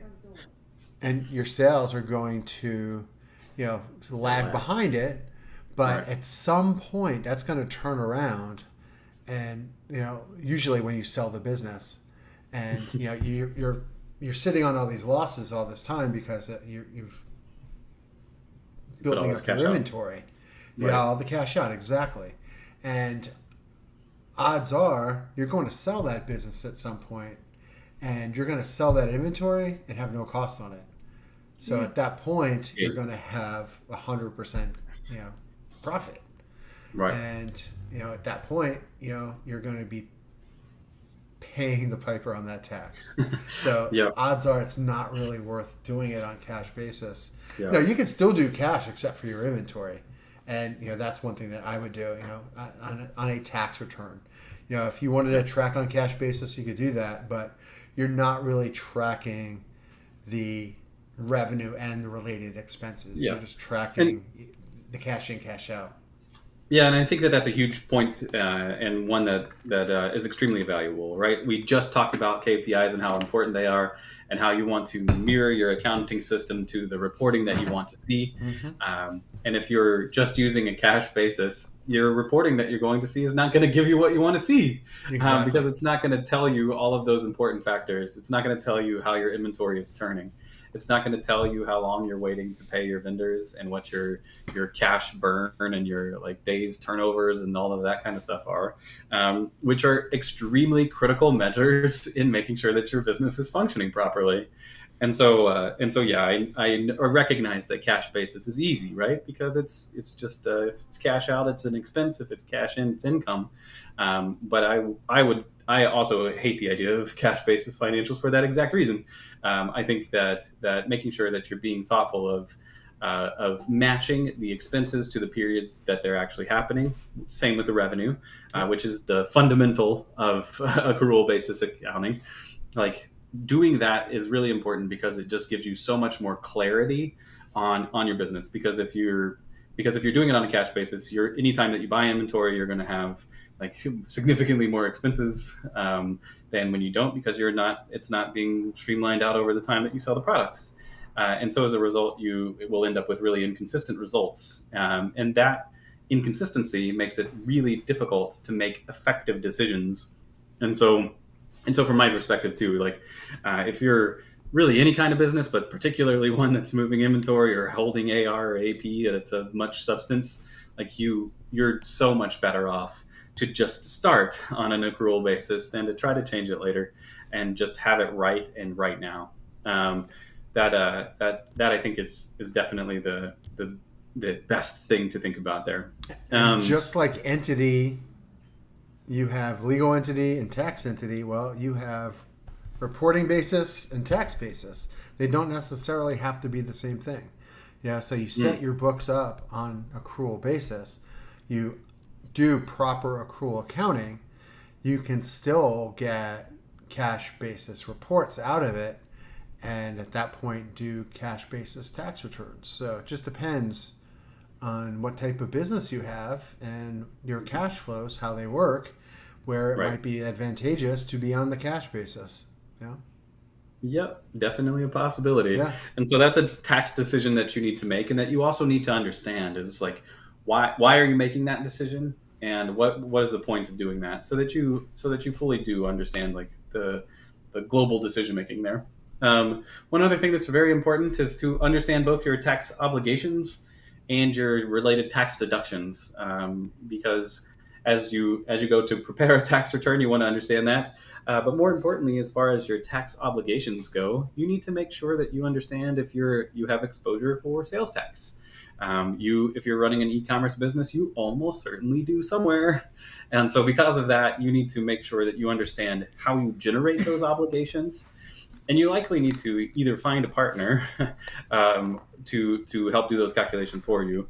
and your sales are going to, lag behind it. But Right. at some point, that's going to turn around, and usually when you sell the business, and you're sitting on all these losses all this time because you've Put all building this up your cash out. inventory. Right. all the cash out, exactly. And odds are you're going to sell that business at some point, and you're going to sell that inventory and have no cost on it. So Mm. at that point, you're Okay. going to have 100%, you know, profit. Right. And at that point, you're going to be paying the piper on that tax. So Yeah. odds are it's not really worth doing it on cash basis. Yeah. You can still do cash except for your inventory, and that's one thing that I would do. On a tax return. If you wanted to track on cash basis, you could do that, but you're not really tracking the revenue and the related expenses. Yeah. You're just And tracking the cash in, cash out. yeah, and I think that that's a huge point, and one that is extremely valuable, right? We just talked about KPIs and how important they are, and how you want to mirror your accounting system to the reporting that you want to see. Mm-hmm. And if you're just using a cash basis, your reporting that you're going to see is not going to give you what you want to see, Exactly. because it's not going to tell you all of those important factors. It's not going to tell you how your inventory is turning. It's not going to tell you how long you're waiting to pay your vendors and what your cash burn and your like days turnovers and all of that kind of stuff are, which are extremely critical measures in making sure that your business is functioning properly. And so yeah, I recognize that cash basis is easy, right? Because it's just if it's cash out, it's an expense. If it's cash in, it's income. But I also hate the idea of cash basis financials for that exact reason. I think that making sure that you're being thoughtful of matching the expenses to the periods that they're actually happening. Same with the revenue, which is the fundamental of accrual basis accounting. Like doing that is really important because it just gives you so much more clarity on your business. Because if you're doing it on a cash basis, anytime that you buy inventory, you're going to have like significantly more expenses than when you don't, because it's not being streamlined out over the time that you sell the products. And so as a result, it will end up with really inconsistent results. And that inconsistency makes it really difficult to make effective decisions. And so, from my perspective too, like if you're really any kind of business, but particularly one that's moving inventory or holding AR or AP that's of much substance, like you're so much better off to just start on an accrual basis than to try to change it later and just have it right and right now. That I think is definitely the best thing to think about there. And just like entity, you have legal entity and tax entity. Well, you have reporting basis and tax basis. They don't necessarily have to be the same thing. So you set your books up on accrual basis. You do proper accrual accounting. You can still get cash basis reports out of it, and at that point do cash basis tax returns. So it just depends on what type of business you have and your cash flows, how they work, where it Right. might be advantageous to be on the cash basis. Yep, definitely a possibility. Yeah. And so that's a tax decision that you need to make, and that you also need to understand is like why are you making that decision, and what is the point of doing that, so that you fully do understand like the global decision making there. One other thing that's very important is to understand both your tax obligations and your related tax deductions, because as you go to prepare a tax return, you want to understand that. But more importantly, as far as your tax obligations go, you need to make sure that you understand if you have exposure for sales tax. If you're running an e-commerce business, you almost certainly do somewhere. And so because of that, you need to make sure that you understand how you generate those obligations. And you likely need to either find a partner to help do those calculations for you,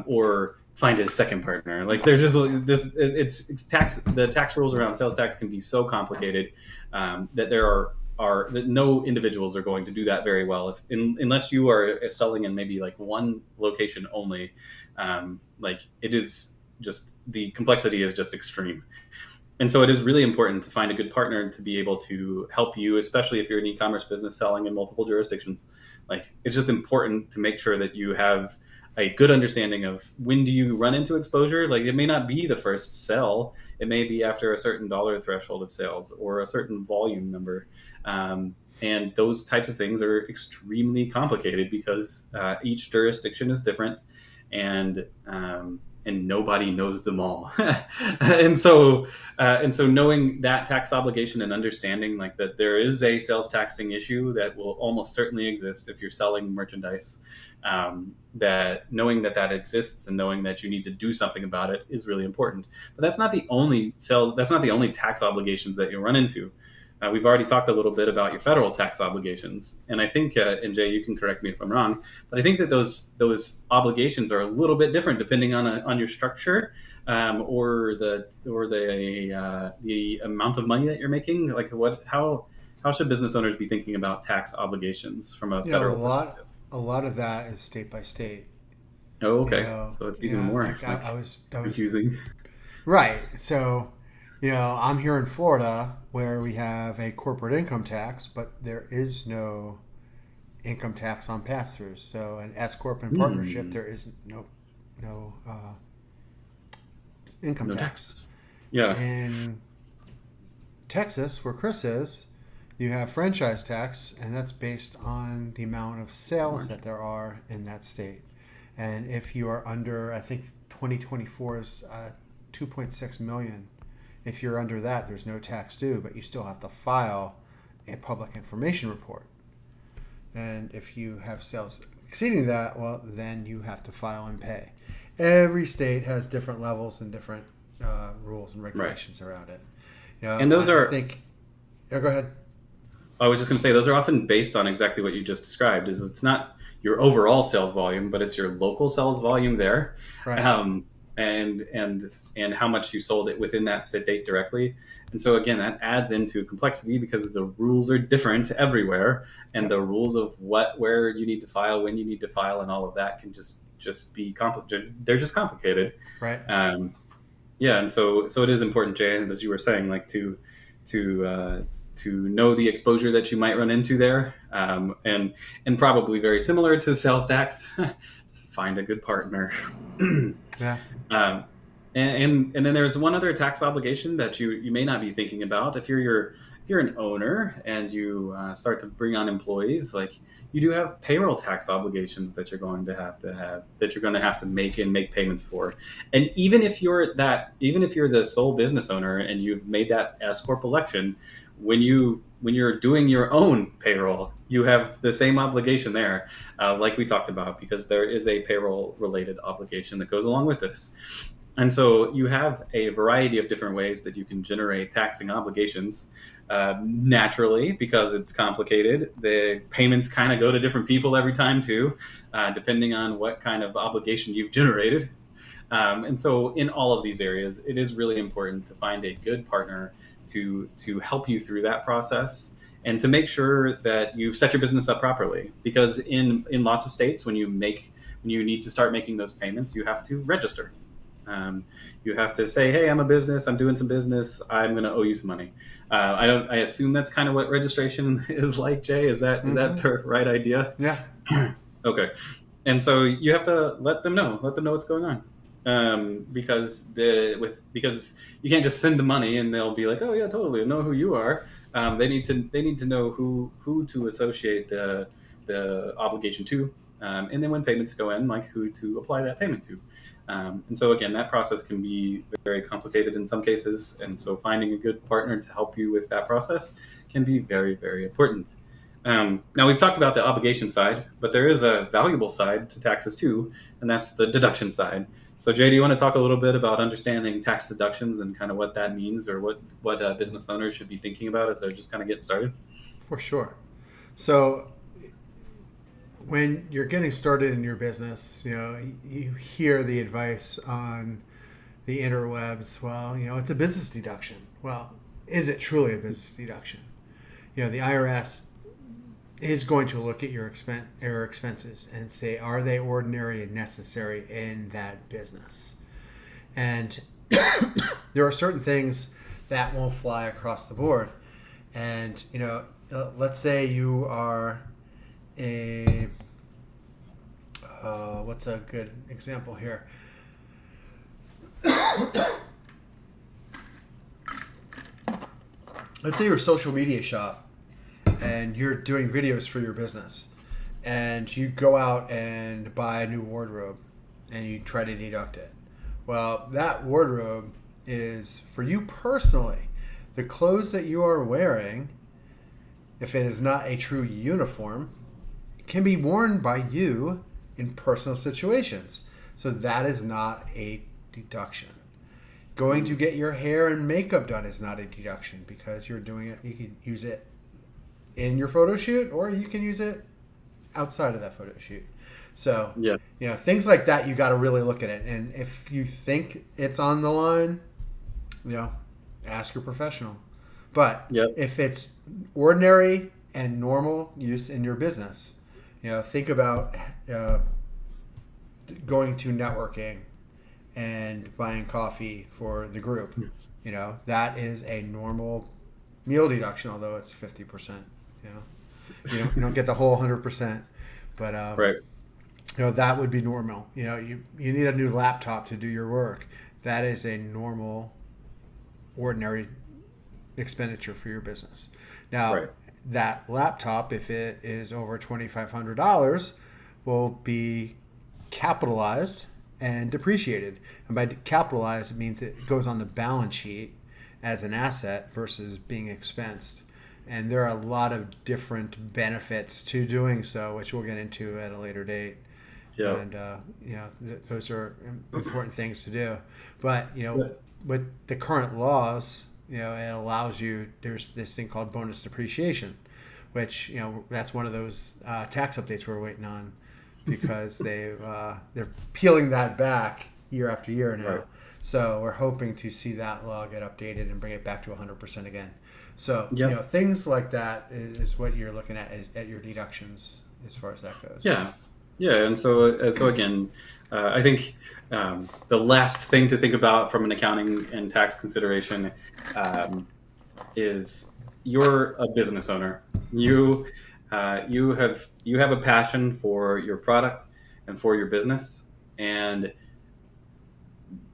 or find a second partner. Like there's just this, it's tax. The tax rules around sales tax can be so complicated that there are that no individuals are going to do that very well unless you are selling in maybe like one location only. Like it is just, the complexity is just extreme. And so it is really important to find a good partner to be able to help you, especially if you're an e-commerce business selling in multiple jurisdictions. Like it's just important to make sure that you have a good understanding of when do you run into exposure. Like it may not be the first sell. It may be after a certain dollar threshold of sales or a certain volume number. And those types of things are extremely complicated because each jurisdiction is different. and nobody knows them all. and so knowing that tax obligation and understanding like that there is a sales taxing issue that will almost certainly exist if you're selling merchandise, that knowing that exists and knowing that you need to do something about it is really important. But that's not the only tax obligations that you'll run into. We've already talked a little bit about your federal tax obligations, and I think, and Jay, you can correct me if I'm wrong, but I think that those obligations are a little bit different depending on your structure, or the amount of money that you're making. Like how should business owners be thinking about tax obligations from a federal perspective? A lot of that is state by state. Oh, okay, so it's even more like I was confusing. Right, so. I'm here in Florida where we have a corporate income tax, but there is no income tax on pass-throughs. So an S corp and partnership, there is no income tax. Yeah. In Texas, where Chris is, you have franchise tax, and that's based on the amount of sales that there are in that state. And if you are under, I think 2024 is 2.6 million. If you're under that, there's no tax due, but you still have to file a public information report. And if you have sales exceeding that, well, then you have to file and pay. Every state has different levels and different rules and regulations around it. And those go ahead. I was just going to say, those are often based on exactly what you just described. Is it's not your overall sales volume, but it's your local sales volume there. Right. And how much you sold it within that state directly. And so again, that adds into complexity because the rules are different everywhere, and the rules of where you need to file, when you need to file, and all of that can just be complicated. They're just complicated. Right. And so it is important, Jay, as you were saying, like to know the exposure that you might run into there, and probably very similar to sales tax. Find a good partner. Yeah. And then there's one other tax obligation that you may not be thinking about. If you're an owner and you start to bring on employees, like you do have payroll tax obligations that you're going to have to make payments for. And even if you're the sole business owner and you've made that S corp election, when you're doing your own payroll, you have the same obligation there, like we talked about, because there is a payroll related obligation that goes along with this. And so you have a variety of different ways that you can generate taxing obligations. Naturally, because it's complicated, the payments kind of go to different people every time too, depending on what kind of obligation you've generated. And so in all of these areas, it is really important to find a good partner to help you through that process and to make sure that you've set your business up properly. Because in lots of states, when you need to start making those payments, you have to register. You have to say, hey, I'm a business, I'm doing some business, I'm going to owe you some money. I assume that's kind of what registration is like, Jay. Is that the right idea? Yeah. Okay. And so you have to let them know what's going on. Because you can't just send the money and they'll be like, oh yeah, totally, I know who you are. They need to know who to associate the obligation to, and then when payments go in, like who to apply that payment to. And so again, that process can be very complicated in some cases, and so finding a good partner to help you with that process can be very, very important. Now we've talked about the obligation side, but there is a valuable side to taxes too, and that's the deduction side. So Jay, do you want to talk a little bit about understanding tax deductions and kind of what that means, or what business owners should be thinking about as they're just kind of getting started? For sure. So when you're getting started in your business, you hear the advice on the interwebs. Well, it's a business deduction. Well, is it truly a business deduction? The IRS is going to look at your expenses and say, are they ordinary and necessary in that business? And there are certain things that won't fly across the board. And, let's say you are what's a good example here? Let's say you're a social media shop and you're doing videos for your business, and you go out and buy a new wardrobe, and you try to deduct it. Well, that wardrobe is for you personally. The clothes that you are wearing, if it is not a true uniform, can be worn by you in personal situations. So that is not a deduction. Going to get your hair and makeup done is not a deduction because you're doing it. You can use it in your photo shoot, or you can use it outside of that photo shoot. So, Yeah. Things like that, you got to really look at it. And if you think it's on the line, ask your professional. But Yep. if it's ordinary and normal use in your business, think about going to networking and buying coffee for the group. That is a normal meal deduction, although it's 50%. You don't get the whole 100%, but Right. that would be normal. You need a new laptop to do your work. That is a normal, ordinary expenditure for your business. Now, Right. that laptop, if it is over $2,500, will be capitalized and depreciated. And by capitalized, it means it goes on the balance sheet as an asset versus being expensed. And there are a lot of different benefits to doing so, which we'll get into at a later date. Yeah. And those are important things to do. But with the current laws, it allows you. There's this thing called bonus depreciation, which that's one of those tax updates we're waiting on, because they're peeling that back year after year now. Right. So we're hoping to see that law get updated and bring it back to 100% again. So Yep. things like that is what you're looking at your deductions as far as that goes. Yeah. Yeah, and so again, I think the last thing to think about from an accounting and tax consideration is you're a business owner. You have a passion for your product and for your business, and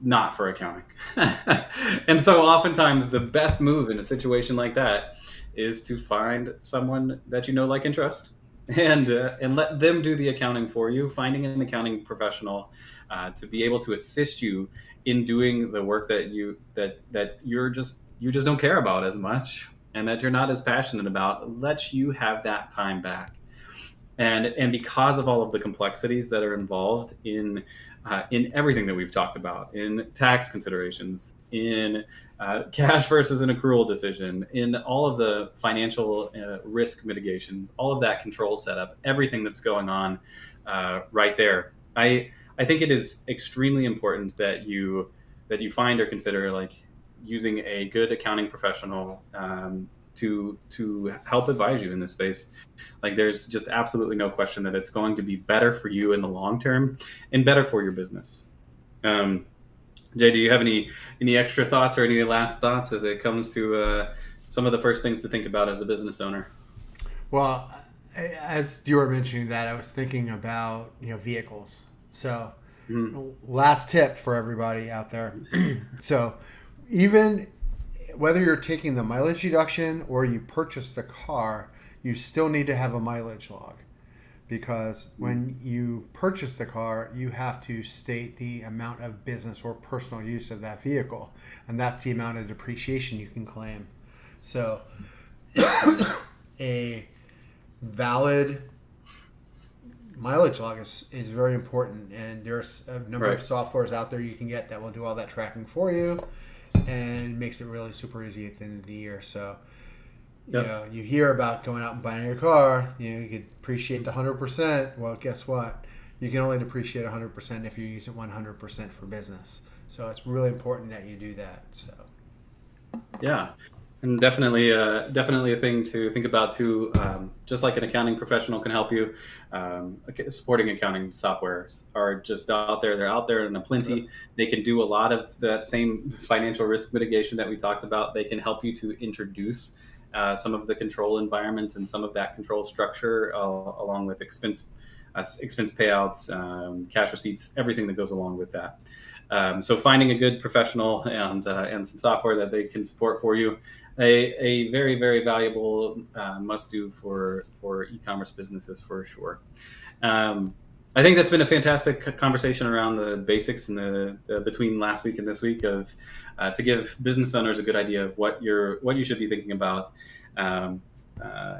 not for accounting. And so oftentimes the best move in a situation like that is to find someone that you know, like, and trust, and let them do the accounting for you. Finding an accounting professional to be able to assist you in doing the work that you just don't care about as much, and that you're not as passionate about, lets you have that time back. And because of all of the complexities that are involved in everything that we've talked about, in tax considerations, in cash versus an accrual decision, in all of the financial risk mitigations, all of that control setup, everything that's going on right there, I think it is extremely important that you find or consider, like, using a good accounting professional to help advise you in this space. Like, there's just absolutely no question that it's going to be better for you in the long term and better for your business. Jay, do you have any extra thoughts or any last thoughts as it comes to some of the first things to think about as a business owner? Well, as you were mentioning that, I was thinking about vehicles. So, last tip for everybody out there. So, even whether you're taking the mileage deduction or you purchase the car, you still need to have a mileage log, because when you purchase the car, you have to state the amount of business or personal use of that vehicle, and that's the amount of depreciation you can claim. So a valid mileage log is very important, and there's a number of softwares out there you can get that will do all that tracking for you, and makes it really super easy at the end of the year. So you hear about going out and buying your car, you could depreciate the 100%. Well, guess what? You can only depreciate 100% if you use it 100% for business. So it's really important that you do that. So yeah. And definitely a thing to think about too. Just like an accounting professional can help you, supporting accounting softwares are just out there. They're out there in a plenty. They can do a lot of that same financial risk mitigation that we talked about. They can help you to introduce some of the control environment and some of that control structure, along with expense payouts, cash receipts, everything that goes along with that. So finding a good professional and some software that they can support for you, a very, very valuable must do for e-commerce businesses for sure. I think that's been a fantastic conversation around the basics and the between last week and this week of to give business owners a good idea of what you should be thinking about um,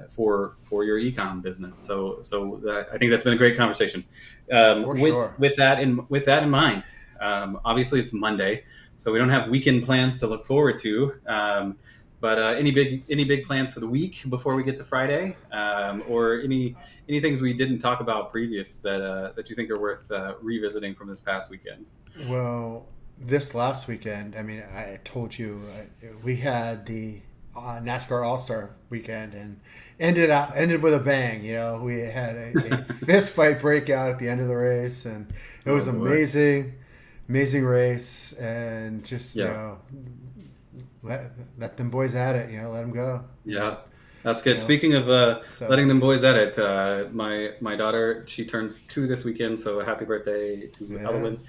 for your ecom business. I think that's been a great conversation. For sure. With that in mind, obviously it's Monday, so we don't have weekend plans to look forward to. But any big plans for the week before we get to Friday, or any things we didn't talk about previous that you think are worth revisiting from this past weekend? Well, this last weekend, I mean, I told you we had the NASCAR All Star weekend and ended with a bang. You know, we had a fist fight breakout at the end of the race, and it was Oh boy. amazing race, and just you Yeah. know let them boys at it. You know, let them go. Yeah, that's good. You know, Speaking of so letting them boys at it, my daughter, she turned 2 this weekend, so happy birthday to yeah. Elowen.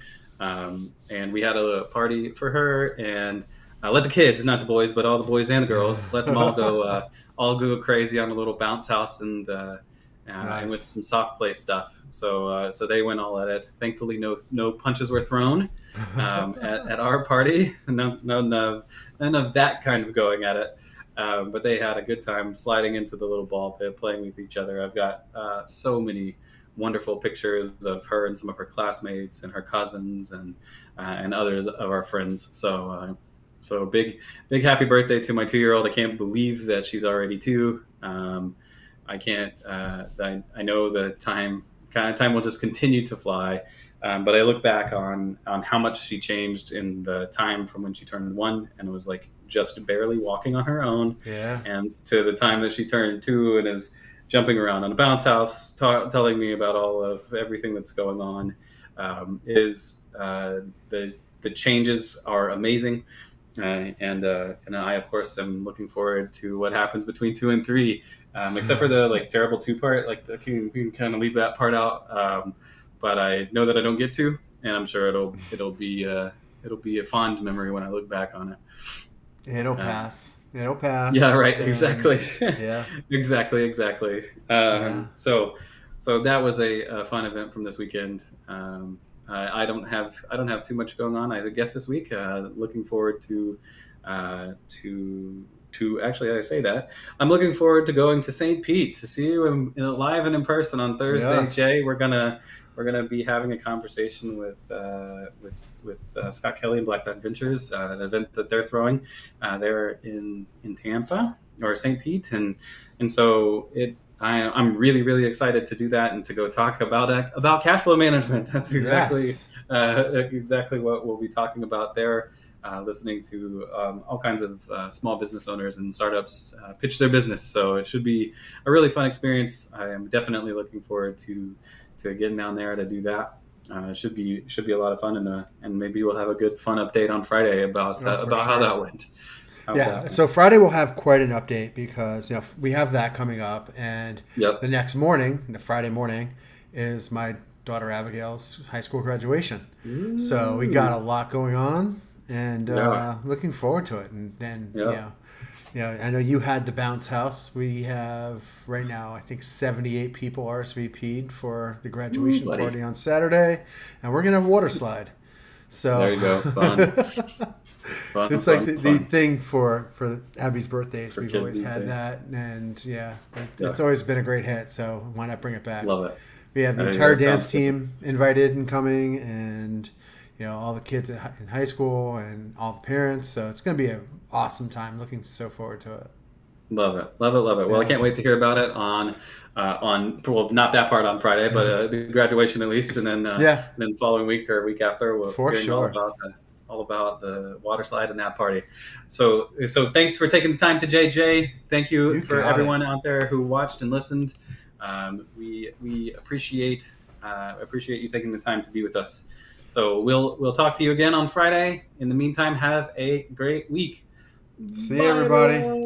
And we had a party for her, and let the kids, not the boys, but all the boys and the girls, let them all go crazy on a little bounce house and with Nice. some soft play stuff. So they went all at it. Thankfully, no punches were thrown at our party. None of that kind of going at it. But they had a good time sliding into the little ball pit, playing with each other. I've got so many wonderful pictures of her and some of her classmates and her cousins and others of our friends. So big happy birthday to my 2-year-old. I can't believe that she's already 2. I can't. I know the time will just continue to fly. But I look back on how much she changed in the time from when she turned 1 and was like just barely walking on her own, Yeah. and to the time that she turned 2 and is jumping around on a bounce house, telling me about all of everything that's going on. Is the changes are amazing. And I, of course, am looking forward to what happens between 2 and 3, except for the like terrible 2 part. Like you can kind of leave that part out, but I know that I don't get to, and I'm sure it'll be a fond memory when I look back on it. It'll Uh, pass. It'll pass. yeah, right. And Exactly. yeah, Exactly. yeah. So that was a fun event from this weekend. I don't have too much going on, I guess, this week. Looking forward to actually, I say that I'm looking forward to going to St. Pete to see you live and in person on Thursday. Yes. Jay, we're gonna be having a conversation with Scott Kelly and Black Dog Ventures, an event that they're throwing there in Tampa or St. Pete, and so I'm really excited to do that and to go talk about cash flow management. That's Yes. exactly what we'll be talking about there. Listening to all kinds of small business owners and startups pitch their business, so it should be a really fun experience. I am definitely looking forward to getting down there to do that. Should be a lot of fun, and maybe we'll have a good fun update on Friday Oh, for about how sure. that went. How Yeah. that went. So Friday we'll have quite an update because you know we have that coming up, and the Yep. next morning, the Friday morning, is my daughter Abigail's high school graduation. So we got a Ooh. lot going on, and Yeah. looking forward to it. And then Yeah. I know you had the bounce house. We have right now, I think 78 people RSVP'd for the Ooh, graduation buddy. party on Saturday, and we're gonna have a water slide. There So you go. Fun. Fun. it's like Fun. the Fun. thing for Abby's birthdays. For We've kids always these had days. that, and yeah, Yeah. it's always been a great hit. So why not bring it back? Love it. We have the I think entire that dance sounds good. team invited and coming, and you know all the kids in high school and all the parents. So it's going to be an awesome time. Looking so forward to it. Love it. Love it. Love it. Well, I Yeah. can't wait to hear about it on well, not that part on Friday, but the graduation at least, Yeah, and then following week or week after, we'll for hearing sure. all about the water slide and that party. So thanks for taking the time to JJ. Thank you You for got it. everyone out there who watched and listened. We appreciate you taking the time to be with us. So we'll talk to you again on Friday. In the meantime, have a great week. See you, Bye, everybody. everyone.